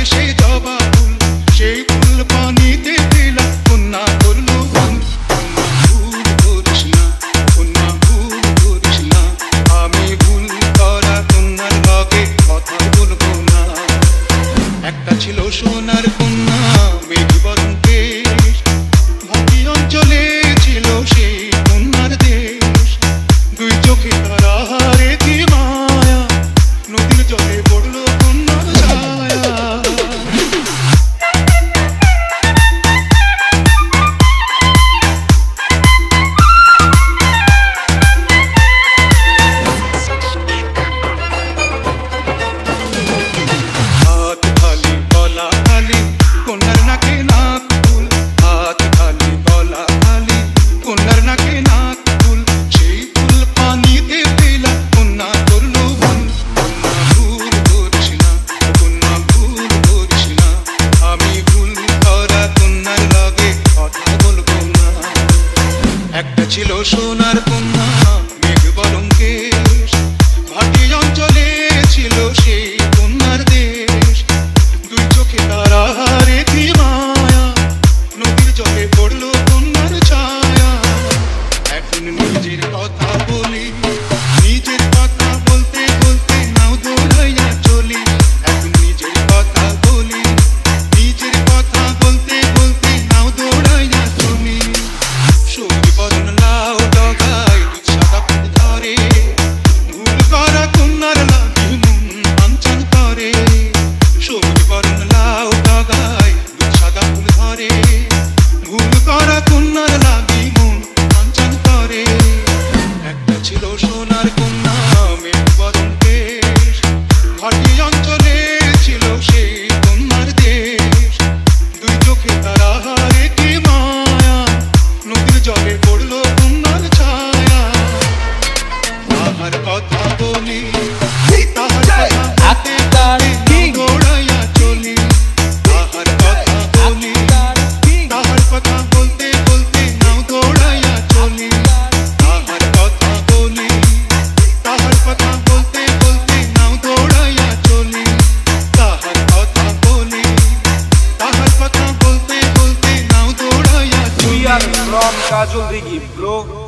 লাগে সেই জবা ফুল, সেই ফুল পানিতে দিলা কন্যা করলো ভুল। ভুল করিস না কন্যা, ভুল করিস না, আমি ভুল করা কন্যার লগে কথা বলবো না। একটা ছিল সোনার কন্যা মেঘ বরণ কেশ, ভাটি অঞ্চলে ছিল সেই কন্যার দেশ। দুই চোখে তারা হারে কি মায়া, নদীর জলে পড়লো কন্যার ছায়া। হাত খালি গলা খালি কন্যার নাকে নাক ফুল, হাত খালি গলা খালি কন্যার নাকে নাক ফুল, সেই ফুল পানিতে দিলা কন্যা করলো ভুল। কন্যা ভুল করিস না কন্যা, ভুল করিস না, আমি ভুল করা কন্যার লগে কথা বলবো না। একটা ছিল সোনার কন্যা মেঘ বরণ কেশ, ভাটি অঞ্চলে ছিল সেই কন্যার দেশ। দুই চোখে তারা হারে কি মায়া, নদীর জলে পড়লো কন্যার ছায়া। এখন নিজের কথা বলি, নিজের কথা বলতে বলতে নাও দৌড়াইয়া চলি। এখন নিজের কথা বলি, নিজের কথা বলতে বলতে নাও দৌড়াইয়া চলি। সবুজ বরণ লাউ ডগায় দুধ সাদা ফুল ধরে, ভুল করা কন্যার লাগি মন বাঞ্ছন করে। সবুজ বরণ লাউ ডগায় দুধ সাদা ফুল ধরে, ভুল করা কন্যার লাগি মন বাঞ্ছন করে। একটা ছিল সোনার কন্যা মেঘ বরণ কেশ, ভাটি অঞ্চলে ছিল সেই কন্যার দেশ। দুই চোখে তারা হারে কি মায়া, নদীর জলে পড়লো কন্যার ছায়া। তাহার কথা বলি, তাহার কথা বলতে বলতে দৌড়াইয়া চলি। তাহার কথা বলি, তাহার কথা বলতে বলতে নাও দৌড়াইয়া চলি। তাহার কথা বলি, তাহার কথা বলতে বলতে নাও দৌড়াইয়া চলি। তাহার কথা বলি, তাহার কথা বলতে বলতে নাও দৌড়াইয়া We চলি। are from Kajol Digi, bro.